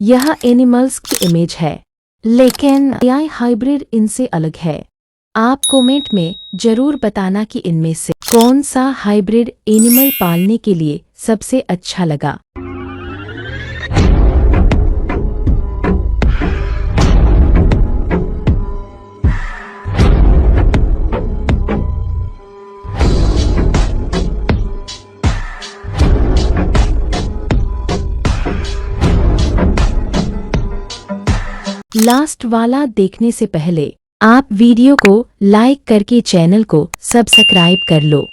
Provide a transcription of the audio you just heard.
यह एनिमल्स की इमेज है, लेकिन एआई हाइब्रिड इनसे अलग है। आप कमेंट में जरूर बताना कि इनमें से कौन सा हाइब्रिड एनिमल पालने के लिए सबसे अच्छा लगा। लास्ट वाला देखने से पहले आप वीडियो को लाइक करके चैनल को सब्सक्राइब कर लो।